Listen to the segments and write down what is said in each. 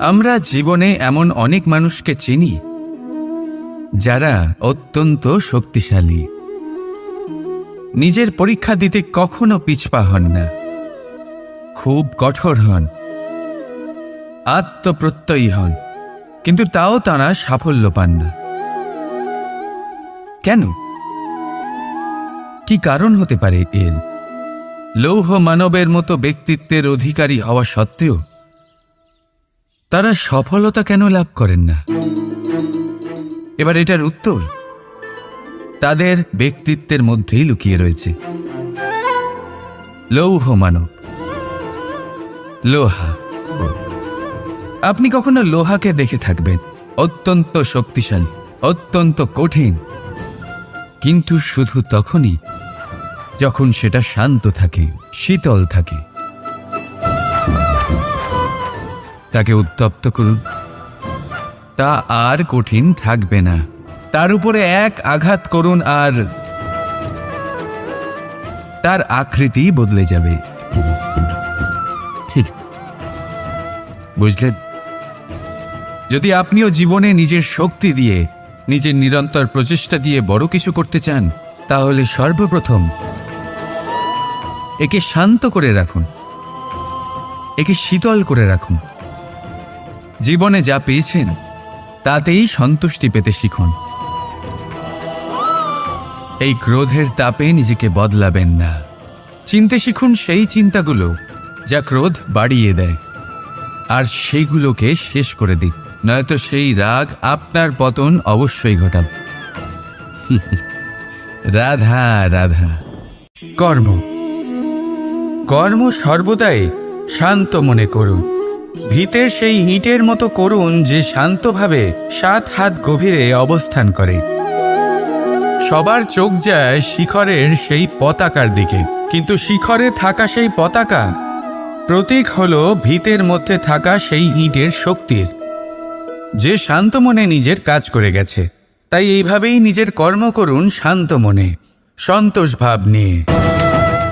আমরা জীবনে এমন অনেক মানুষকে চিনি যারা অত্যন্ত শক্তিশালী, নিজের পরীক্ষা দিতে কখনো পিছপা হন না, খুব কঠোর হন, আত্মপ্রত্যয়ী হন, কিন্তু তাও তারা সাফল্য পান না। কেন? কি কারণ হতে পারে এর? লৌহ মানবের মতো ব্যক্তিত্বের অধিকারী হওয়া সত্ত্বেও তারা সফলতা কেন লাভ করেন না? এবার এটার উত্তর তাদের ব্যক্তিত্বের মধ্যেই লুকিয়ে রয়েছে। লৌহ মানব, লোহা। আপনি কখনো লোহাকে দেখে থাকবেন, অত্যন্ত শক্তিশালী, অত্যন্ত কঠিন, কিন্তু শুধু তখনই যখন সেটা শান্ত থাকে, শীতল থাকে। তাকে উত্তপ্ত করুন, তা আর কঠিন থাকবে না। তার উপরে এক আঘাত করুন আর তার আকৃতি বদলে যাবে। ঠিক বুঝলেন? যদি আপনিও জীবনে নিজের শক্তি দিয়ে, নিজের নিরন্তর প্রচেষ্টা দিয়ে বড় কিছু করতে চান, তাহলে সর্বপ্রথম একে শান্ত করে রাখুন, একে শীতল করে রাখুন। জীবনে যা পেয়েছেন তাতেই সন্তুষ্টি পেতে শিখুন। এই ক্রোধের তাপে নিজেকে বদলাবেন না। চিনতে শিখুন সেই চিন্তাগুলো যা ক্রোধ বাড়িয়ে দেয়, আর সেইগুলোকে শেষ করে দিন, নয়তো সেই রাগ আপনার পতন অবশ্যই ঘটাবে। রাধা রাধা। কর্ম কর্ম সর্বদাই শান্ত মনে করুন। ভিতের সেই ইটের মতো করুন যে শান্তভাবে 7 হাত গভীরে অবস্থান করে। সবার চোখ যায় শিখরের সেই পতাকার দিকে, কিন্তু শিখরে থাকা সেই পতাকা প্রতীক হলো ভিতের মধ্যে থাকা সেই ইটের শক্তির, যে শান্ত মনে নিজের কাজ করে গেছে। তাই এইভাবেই নিজের কর্ম করুন শান্ত মনে, সন্তোষ ভাব নিয়ে।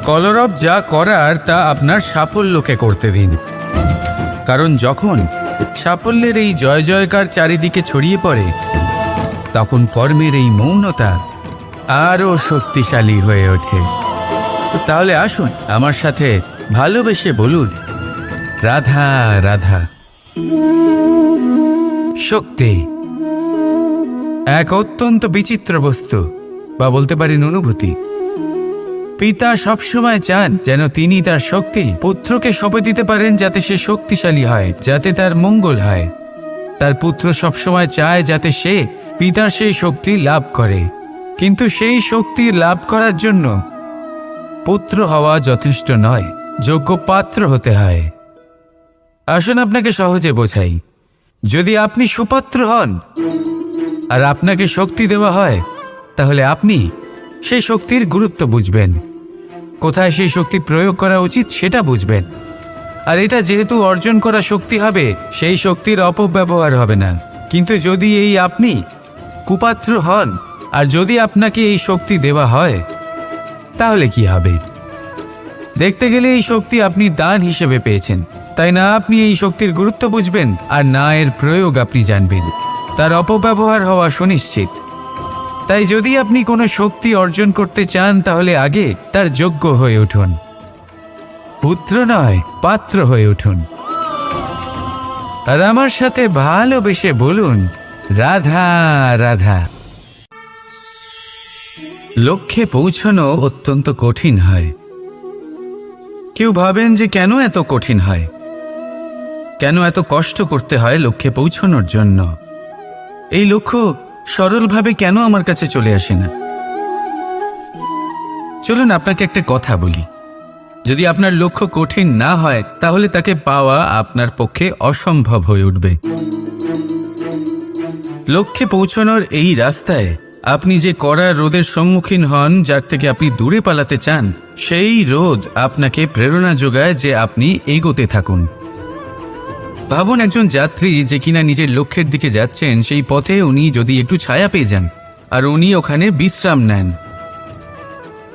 কলরব যা করার তা আপনার সাফল্যকে করতে দিন, কারণ যখন সাফল্যের এই জয় জয়কার চারিদিকে ছড়িয়ে পড়ে, তখন কর্মের এই মৌনতা আরও শক্তিশালী হয়ে ওঠে। তাহলে আসুন আমার সাথে ভালোবেসে বলুন, রাধা রাধা। শক্তি এক অত্যন্ত বিচিত্র বস্তু, বা বলতে পারেন অনুভূতি। পিতা সবসময় চান যেন তিনি তার শক্তি পুত্রকে সঁপে দিতে পারেন, যাতে সে শক্তিশালী হয়, যাতে তার মঙ্গল হয়। তার পুত্র সবসময় চায় যাতে সে পিতার সেই শক্তি লাভ করে, কিন্তু সেই শক্তি লাভ করার জন্য পুত্র হওয়া যথেষ্ট নয়, যোগ্য পাত্র হতে হয়। আসুন আপনাকে সহজে বোঝাই। যদি আপনি সুপাত্র হন আর আপনাকে শক্তি দেওয়া হয়, তাহলে আপনি সেই শক্তির গুরুত্ব বুঝবেন, কোথায় সেই শক্তি প্রয়োগ করা উচিত সেটা বুঝবেন। আর এটা যেহেতু অর্জন করা শক্তি হবে, সেই শক্তির অপব্যবহার হবে না। কিন্তু যদি এই আপনি কুপাত্র হন আর যদি আপনাকে এই শক্তি দেওয়া হয়, তাহলে কি হবে? দেখতে গেলে এই শক্তি আপনি দান হিসেবে পেয়েছেন, তাই না আপনি এই শক্তির গুরুত্ব বুঝবেন, আর না এর প্রয়োগ আপনি জানবেন। তার অপব্যবহার হওয়া সুনিশ্চিত। তাই যদি আপনি কোনো শক্তি অর্জন করতে চান, তাহলে আগে তার যোগ্য হয়ে উঠুন। পুত্র নয়, পাত্র হয়ে উঠুন। আর আমার সাথে ভালোবেসে বলুন, রাধা রাধা। লক্ষ্যে পৌঁছানো অত্যন্ত কঠিন হয়। কেউ ভাবেন যে কেন এত কঠিন হয়, কেন এত কষ্ট করতে হয় লক্ষ্যে পৌঁছানোর জন্য? এই লক্ষ্য সরলভাবে কেন আমার কাছে চলে আসে না? চলুন আপনাকে একটা কথা বলি। যদি আপনার লক্ষ্য কঠিন না হয়, তাহলে তাকে পাওয়া আপনার পক্ষে অসম্ভব হয়ে উঠবে। লক্ষ্যে পৌঁছানোর এই রাস্তায় আপনি যে কড়া রোদের সম্মুখীন হন, যার থেকে আপনি দূরে পালাতে চান, সেই রোদ আপনাকে প্রেরণা যোগায় যে আপনি এগোতে থাকুন। ভাবুন একজন যাত্রী যে কিনা নিজের লক্ষ্যের দিকে যাচ্ছেন, সেই পথে উনি যদি একটু ছায়া পেয়ে যান আর উনি ওখানে বিশ্রাম নেন,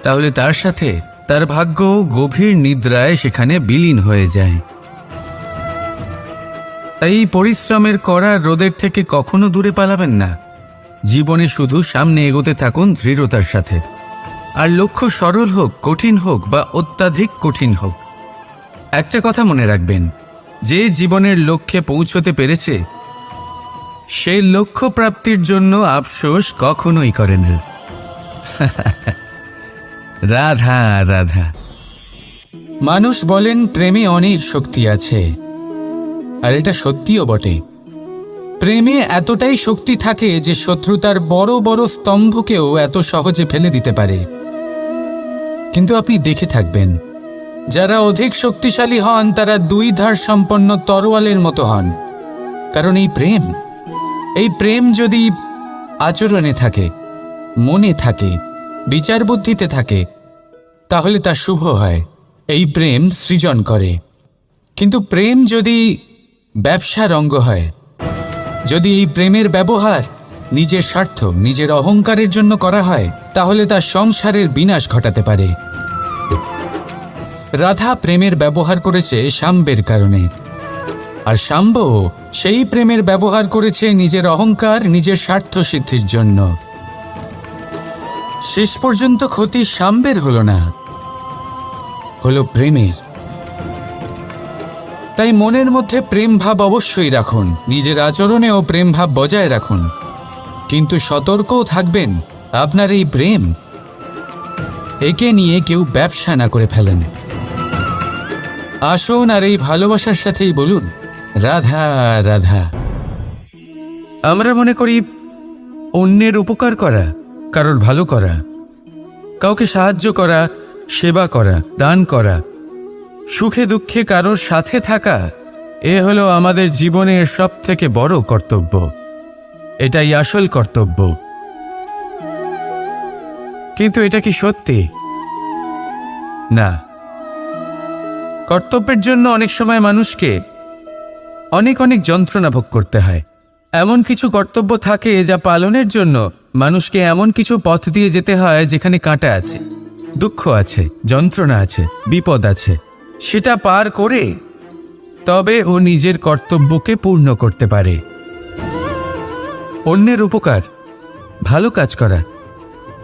তাহলে তার সাথে তার ভাগ্য গভীর নিদ্রায় সেখানে বিলীন হয়ে যায়। তাই পরিশ্রমের কড়া রোদের থেকে কখনো দূরে পালাবেন না। জীবনে শুধু সামনে এগোতে থাকুন দৃঢ়তার সাথে। আর লক্ষ্য সরল হোক, কঠিন হোক বা অত্যাধিক কঠিন হোক, একটা কথা মনে রাখবেন, যে জীবনের লক্ষ্যে পৌঁছতে পেরেছে সেই লক্ষ্য প্রাপ্তির জন্য আফসোস কখনোই করে না। রাধা রাধা। মানুষ বলেন প্রেমে অনেক শক্তি আছে, আর এটা সত্যিও বটে। প্রেমে এতটাই শক্তি থাকে যে শত্রুতার বড় বড় স্তম্ভকেও এত সহজে ফেলে দিতে পারে। কিন্তু আপনি দেখে থাকবেন, যারা অধিক শক্তিশালী হন তারা দুই ধার সম্পন্ন তরোয়ালের মতো হন। কারণ এই প্রেম যদি আচরণে থাকে, মনে থাকে, বিচার বুদ্ধিতে থাকে, তাহলে তা শুভ হয়। এই প্রেম সৃজন করে। কিন্তু প্রেম যদি ব্যবসার অঙ্গ হয়, যদি এই প্রেমের ব্যবহার নিজের স্বার্থ, নিজের অহংকারের জন্য করা হয়, তাহলে তা সংসারের বিনাশ ঘটাতে পারে। রাধা প্রেমের ব্যবহার করেছে শাম্বের কারণে, আর শাম্ব সেই প্রেমের ব্যবহার করেছে নিজের অহংকার, নিজের স্বার্থ সিদ্ধির জন্য। শেষ পর্যন্ত ক্ষতি শাম্বের হলো না, হলো প্রেমের। তাই মনের মধ্যে প্রেম ভাব অবশ্যই রাখুন, নিজের আচরণেও প্রেম ভাব বজায় রাখুন, কিন্তু সতর্কও থাকবেন আপনার এই প্রেম একে নিয়ে কেউ ব্যবসা না করে ফেলেন। আসুন আর এই ভালোবাসার সাথেই বলুন রাধা রাধা। আমরা মনে করি অন্যের উপকার করা, কারোর ভালো করা, কাউকে সাহায্য করা, সেবা করা, দান করা, সুখে দুঃখে কারোর সাথে থাকা, এ হলো আমাদের জীবনের সবথেকে বড় কর্তব্য। এটাই আসল কর্তব্য। কিন্তু এটা কি সত্যি? না। কর্তব্যের জন্য অনেক সময় মানুষকে অনেক যন্ত্রণা ভোগ করতে হয়। এমন কিছু কর্তব্য থাকে যা পালনের জন্য মানুষকে এমন কিছু পথ দিয়ে যেতে হয় যেখানে কাঁটা আছে, দুঃখ আছে, যন্ত্রণা আছে, বিপদ আছে। সেটা পার করে তবে ও নিজের কর্তব্যকে পূর্ণ করতে পারে। অন্যের উপকার, ভালো কাজ করা,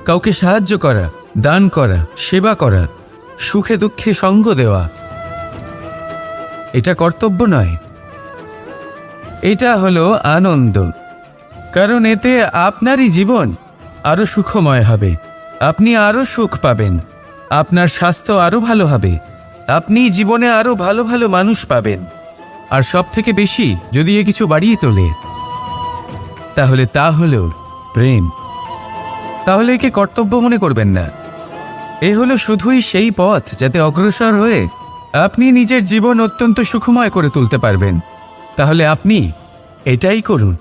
কাউকে সাহায্য করা, দান করা, সেবা করা, সুখে দুঃখে সঙ্গ দেওয়া, এটা কর্তব্য নয়, এটা হলো আনন্দ। কারণ এতে আপনারই জীবন আরো সুখময় হবে, আপনি আরো সুখ পাবেন, আপনার স্বাস্থ্য আরো ভালো হবে, আপনি জীবনে আরো ভালো ভালো মানুষ পাবেন। আর সব থেকে বেশি যদি এ কিছু বাড়িয়ে তোলে, তাহলে তা হলো প্রেম। তাহলে একে কর্তব্য মনে করবেন না। এ হলো শুধুই সেই পথ যাতে অগ্রসর হয়ে আপনি নিজের জীবন অত্যন্ত সুখময় করে তুলতে পারবেন। তাহলে আপনি এটাই করুন,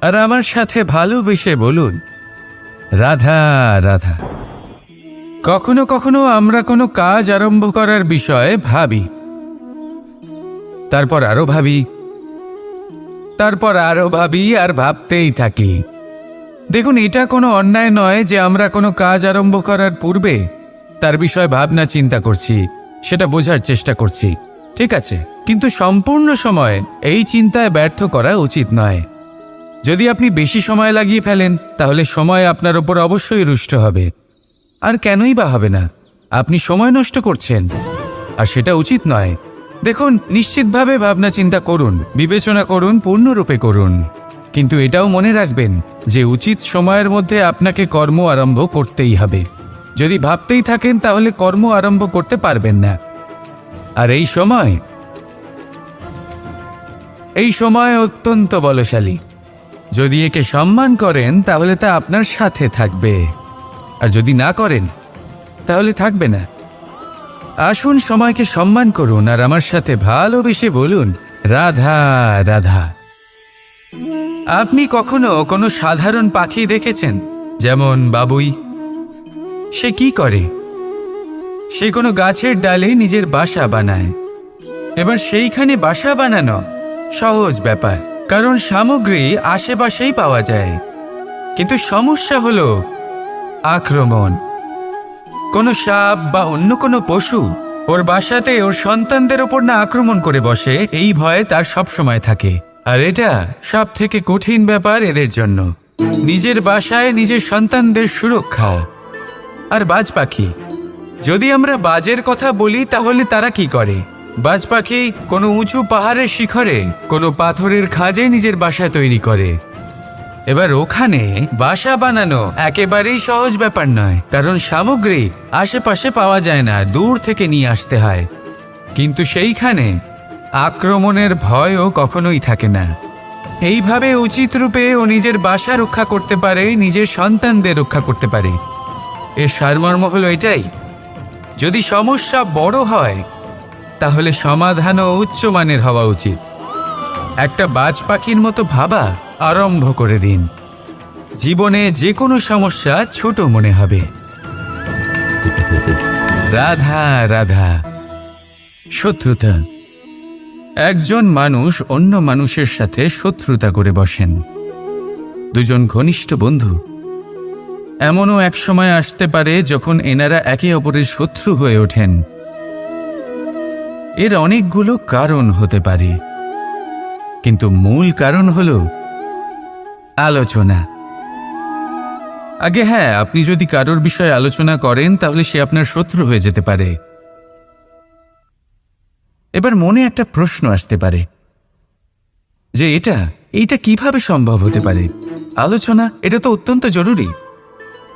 আর আমার সাথে ভালোবেসে বলুন রাধা রাধা। কখনো কখনো আমরা কোনো কাজ আরম্ভ করার বিষয়ে ভাবি, তারপর আরো ভাবি, তারপর আরো ভাবি, আর ভাবতেই থাকি। দেখুন, এটা কোনো অন্যায় নয় যে আমরা কোনো কাজ আরম্ভ করার পূর্বে তার বিষয়ে ভাবনা চিন্তা করছি, সেটা বোঝার চেষ্টা করছি, ঠিক আছে। কিন্তু সম্পূর্ণ সময় এই চিন্তায় ব্যর্থ করা উচিত নয়। যদি আপনি বেশি সময় লাগিয়ে ফেলেন, তাহলে সময় আপনার ওপর অবশ্যই রুষ্ট হবে। আর কেনই বা হবে না? আপনি সময় নষ্ট করছেন, আর সেটা উচিত নয়। দেখুন, নিশ্চিতভাবে ভাবনা চিন্তা করুন, বিবেচনা করুন, পূর্ণরূপে করুন, কিন্তু এটাও মনে রাখবেন যে উচিত সময়ের মধ্যে আপনাকে কর্ম আরম্ভ করতেই হবে। যদি ভাবতেই থাকেন তাহলে কর্ম আরম্ভ করতে পারবেন না। আর এই সময় অত্যন্ত বলশালী। যদি একে সম্মান করেন তাহলে তা আপনার সাথে থাকবে, আর যদি না করেন তাহলে থাকবে না। আসুন সময়কে সম্মান করুন, আর আমার সাথে ভালোবেসে বলুন রাধা রাধা। আপনি কখনো কোনো সাধারণ পাখি দেখেছেন? যেমন বাবুই। সে কি করে? সে কোনো গাছের ডালে নিজের বাসা বানায়। এবার সেইখানে বাসা বানানো সহজ ব্যাপার, কারণ সামগ্রী আশেপাশেই পাওয়া যায়। কিন্তু সমস্যা হলো আক্রমণ। কোনো সাপ বা অন্য কোনো পশু ওর বাসাতে ওর সন্তানদের ওপর না আক্রমণ করে বসে, এই ভয়ে তার সব সময় থাকে। আর এটা সব থেকে কঠিন ব্যাপার এদের জন্য, নিজের বাসায় নিজের সন্তানদের সুরক্ষা। আর বাজ পাখি, যদি আমরা বাজের কথা বলি তাহলে তারা কি করে? বাজ পাখি কোনো উঁচু পাহাড়ের শিখরে, কোনো পাথরের খাঁজে নিজের বাসা তৈরি করে। এবার ওখানে বাসা বানানো একেবারেই সহজ ব্যাপার নয়, কারণ সামগ্রী আশেপাশে পাওয়া যায় না, দূর থেকে নিয়ে আসতে হয়। কিন্তু সেইখানে আক্রমণের ভয়ও কখনোই থাকে না। এইভাবে উচিত রূপে ও নিজের বাসা রক্ষা করতে পারে, নিজের সন্তানদের রক্ষা করতে পারে। এর সারমর্ম হলো এটাই, যদি সমস্যা বড় হয় তাহলে সমাধানও উচ্চমানের হওয়া উচিত। একটা বাজ পাখির মতো ভাবা আরম্ভ করে দিন, জীবনে যে কোনো সমস্যা ছোট মনে হবে। রাধা রাধা। শত্রুতা। একজন মানুষ অন্য মানুষের সাথে শত্রুতা করে বসেন, দুজন ঘনিষ্ঠ বন্ধু। এমনও এক সময় আসতে পারে যখন এনারা একে অপরের শত্রু হয়ে ওঠেন। এর অনেকগুলো কারণ হতে পারে, কিন্তু মূল কারণ হলো আলোচনা। আগে হ্যাঁ, আপনি যদি কারোর বিষয়ে আলোচনা করেন তাহলে সে আপনার শত্রু হয়ে যেতে পারে। এবার মনে একটা প্রশ্ন আসতে পারে যে এইটা কিভাবে সম্ভব হতে পারে? আলোচনা, এটা তো অত্যন্ত জরুরি।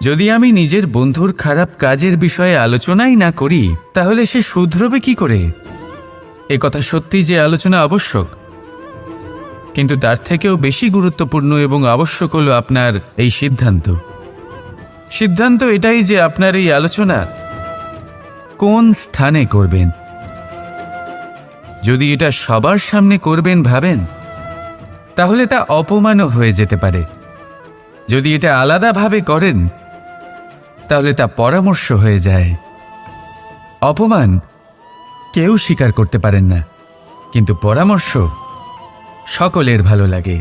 যদি আমি নিজের বন্ধুর খারাপ কাজের বিষয়ে আলোচনাই না করি তাহলে সে শুধরবে কি করে? এ কথা সত্যি যে আলোচনা আবশ্যক, কিন্তু তার থেকেও বেশি গুরুত্বপূর্ণ এবং আবশ্যক হলো আপনার এই সিদ্ধান্ত এটাই যে আপনার এই আলোচনা কোন স্থানে করবেন। যদি এটা সবার সামনে করবেন ভাবেন, তাহলে তা অপমানও হয়ে যেতে পারে। যদি এটা আলাদাভাবে করেন তাহলে তা পরামর্শ হয়ে যায়। অপমান কেউ স্বীকার করতে পারেন না, কিন্তু পরামর্শ সকলের ভালো লাগে।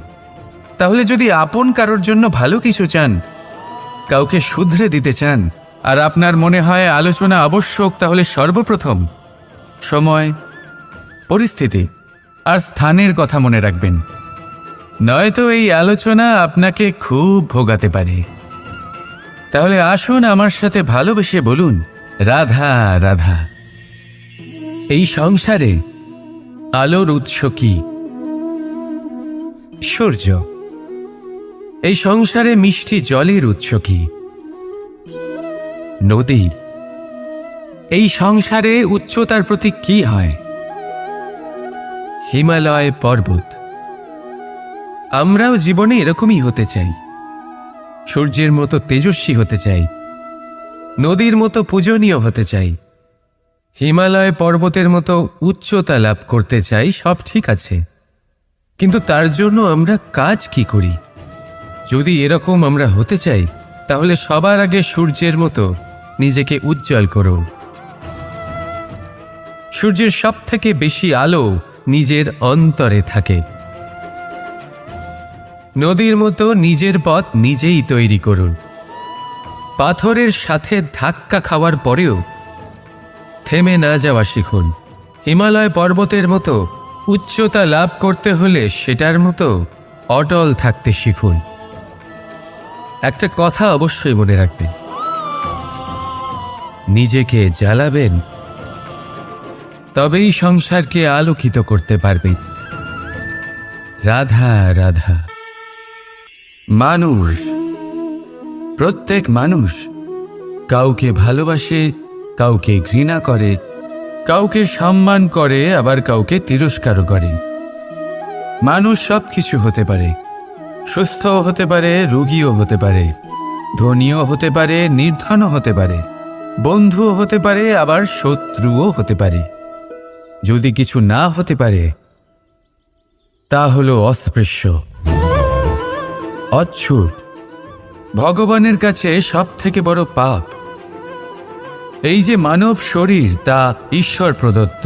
তাহলে যদি আপন কারোর জন্য ভালো কিছু চান, কাউকে শুধরে দিতে চান, আর আপনার মনে হয় আলোচনা আবশ্যক, তাহলে সর্বপ্রথম সময়, পরিস্থিতি আর স্থানের কথা মনে রাখবেন, নয়তো এই আলোচনা আপনাকে খুব ভোগাতে পারে। তাহলে আসুন আমার সাথে ভালোবেসে বলুন, রাধা রাধা। এই সংসারে আলোর উৎস কি? সূর্য। এই সংসারে মিষ্টি জলের উৎস কি? নদী। এই সংসারে উচ্চতার প্রতীক কি হয়? হিমালয় পর্বত। আমরাও জীবনে এরকমই হতে চাই, সূর্যের মতো তেজস্বী হতে চাই, নদীর মতো পূজনীয় হতে চাই, হিমালয় পর্বতের মতো উচ্চতা লাভ করতে চাই। সব ঠিক আছে, কিন্তু তার জন্য আমরা কাজ কি করি? যদি এরকম আমরা হতে চাই তাহলে সবার আগে সূর্যের মতো নিজেকে উজ্জ্বল করো। সূর্যের সব থেকে বেশি আলো নিজের অন্তরে থাকে। নদীর মতো নিজের পথ নিজেই তৈরি করুন। পাথরের সাথে ধাক্কা খাওয়ার পরেও থেমে না যাওয়া শিখুন। হিমালয় পর্বতের মতো উচ্চতা লাভ করতে হলে সেটার মতো অটল থাকতে শিখুন। একটা কথা অবশ্যই মনে রাখবেন, নিজেকে জ্বালাবেন তবেই সংসারকে আলোকিত করতে পারবেন। রাধা রাধা। মানুষ, প্রত্যেক মানুষ কাউকে ভালোবাসে, কাউকে ঘৃণা করে, কাউকে সম্মান করে, আবার কাউকে তিরস্কারও করে। মানুষ সব কিছু হতে পারে, সুস্থও হতে পারে, রোগীও হতে পারে, ধনীও হতে পারে, নির্ধনও হতে পারে, বন্ধুও হতে পারে, আবার শত্রুও হতে পারে। যদি কিছু না হতে পারে তা হলো অস্পৃশ্য, অচ্ছুত, ভগবানের কাছে সব থেকে বড় পাপ। এই যে মানব শরীর, তা ঈশ্বর প্রদত্ত,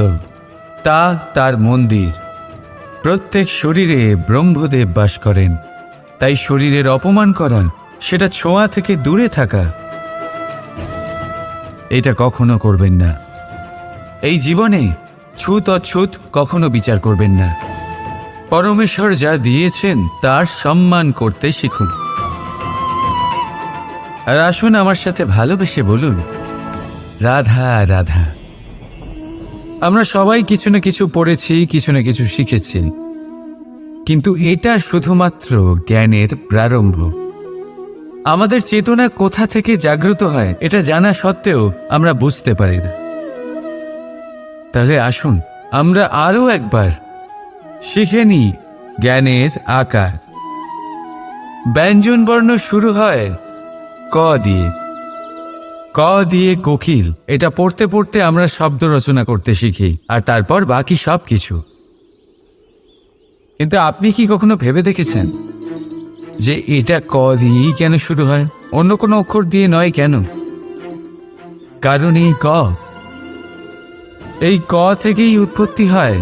তা তার মন্দির। প্রত্যেক শরীরে ব্রহ্মদেব বাস করেন, তাই শরীরের অপমান করা, সেটা ছোঁয়া থেকে দূরে থাকা। এটা কখনো করবেন না। এই জীবনে ছুত অছুত কখনো বিচার করবেন না। পরমেশ্বর যা দিয়েছেন তার সম্মান করতে শিখুন। আর আসুন আমার সাথে ভালোবেসে বলুন, রাধা রাধা। আমরা সবাই কিছু না কিছু পড়েছি, কিছু না কিছু শিখেছি, কিন্তু এটা শুধুমাত্র জ্ঞানের প্রারম্ভ। আমাদের চেতনা কোথা থেকে জাগ্রত হয় এটা জানা সত্ত্বেও আমরা বুঝতে পারি না। তাহলে আসুন আমরা আরও একবার শিখে নিই জ্ঞানের আকার। ব্যঞ্জন বর্ণ শুরু হয় ক দিয়ে। ক দিয়ে কোকিল, এটা পড়তে পড়তে আমরা শব্দ রচনা করতে শিখি, আর তারপর বাকি সব কিছু। কিন্তু আপনি কি কখনো ভেবে দেখেছেন যে এটা ক দিয়েই কেন শুরু হয়, অন্য কোনো অক্ষর দিয়ে নয় কেন? কারণ এই ক থেকেই উৎপত্তি হয়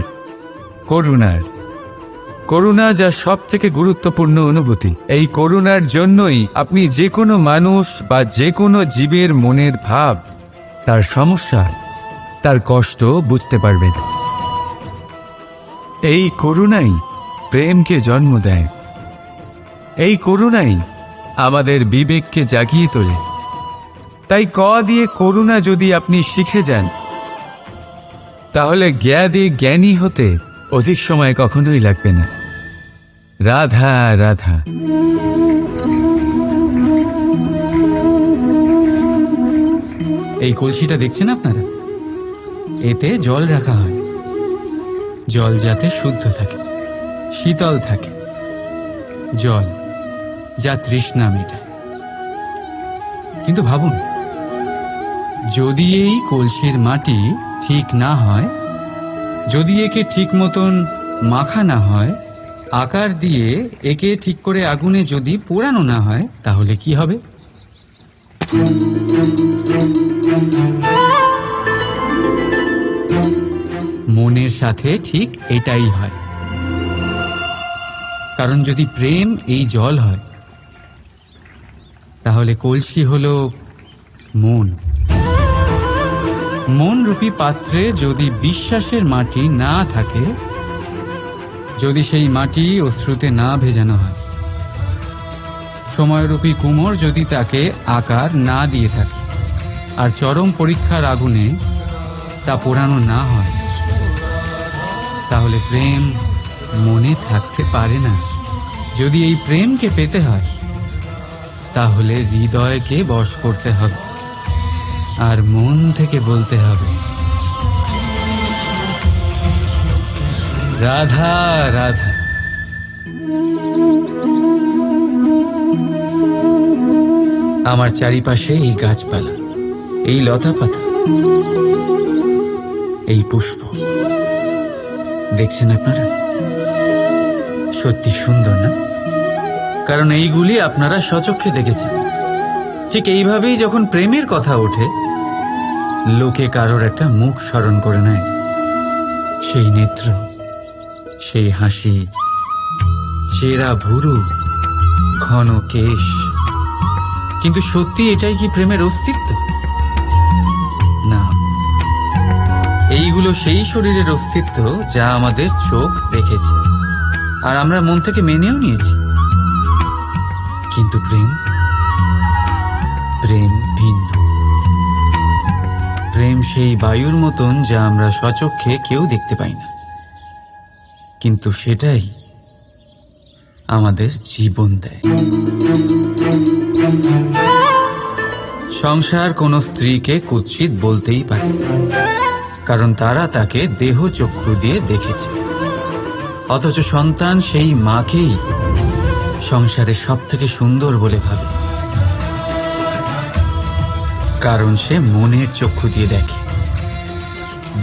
করুণার। করুণা যা সব থেকে গুরুত্বপূর্ণ অনুভূতি। এই করুণার জন্যই আপনি যে কোনো মানুষ বা যে কোনো জীবের মনের ভাব, তার সমস্যা, তার কষ্ট বুঝতে পারবেন। এই করুণাই প্রেমকে জন্ম দেয়। এই করুণাই আমাদের বিবেককে জাগিয়ে তোলে। তাই ক দিয়ে করুণা যদি আপনি শিখে যান, তাহলে জ্ঞানে জ্ঞানী হতে অধিক সময় কখনোই লাগবে না। রাধা রাধা। এই কলসিটা দেখছেন আপনারা, এতে জল রাখা হয়। জল যাতে শুদ্ধ থাকে, শীতল থাকে। জল যা তৃষ্ণা মেটায়। কিন্তু ভাবুন, যদি এই কলসির মাটি ঠিক না হয়, যদি একে ঠিক মতন মাখা না হয়, আকার দিয়ে একে ঠিক করে আগুনে যদি পোড়ানো না হয়, তাহলে কি হবে? মনের সাথে ঠিক এটাই হয়। কারণ যদি প্রেম এই জল হয়, তাহলে কলসি হলো মন। মন রূপী পাত্রে যদি বিশ্বাসের মাটি না থাকে, যদি সেই মাটি অশ্রুতে না ভেজানো হয়, সময়রূপী কুমোর যদি তাকে আকার না দিয়ে থাকে, আর চরম পরীক্ষার আগুনে তা পোড়ানো না হয়, তাহলে প্রেম মনে থাকতে পারে না। যদি এই প্রেমকে পেতে হয়, তাহলে হৃদয়কে বশ করতে হবে, আর মন থেকে বলতে হবে, রাধা রাধা। আমার চারিপাশে এই গাছপালা, এই লতা পাতা, এই পুষ্প দেখছেন আপনারা? সত্যি সুন্দর না? কারণ এইগুলি আপনারা স্বচক্ষে দেখেছেন। ঠিক এইভাবেই যখন প্রেমের কথা ওঠে, লোকে কারোর একটা মুখ স্মরণ করে নেয়। সেই নেত্র, সেই হাসি, চেরা ভুরু, ঘন কেশ। কিন্তু সত্যি এটাই কি প্রেমের অস্তিত্ব? না, এইগুলো সেই শরীরের অস্তিত্ব যা আমাদের চোখ দেখেছে, আর আমরা মন থেকে মেনেও নিয়েছি। কিন্তু প্রেম, প্রেম ভিন্ন। প্রেম সেই বায়ুর মতন যা আমরা স্বচক্ষে কেউ দেখতে পাই না, কিন্তু সেটাই আমাদের জীবন দেয়। সংসার কোন স্ত্রীকে কুৎসিত বলতেই পারে, কারণ তারা তাকে দেহ চক্ষু দিয়ে দেখেছে। অথচ সন্তান সেই মাকেই সংসারের সব থেকে সুন্দর বলে ভাবে, কারণ সে মনের চক্ষু দিয়ে দেখে।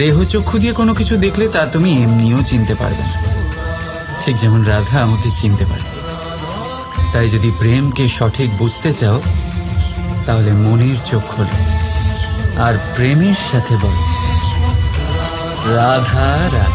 দেহ চক্ষু দিয়ে কোনো কিছু দেখলে তা তুমি এমনিও চিনতে পারবে না, ঠিক যেমন রাধা আমাকে চিনতে পারবে। তাই যদি প্রেমকে সঠিক বুঝতে চাও, তাহলে মনের চোখ খোলো আর প্রেমের সাথে বলো, রাধা রাধা।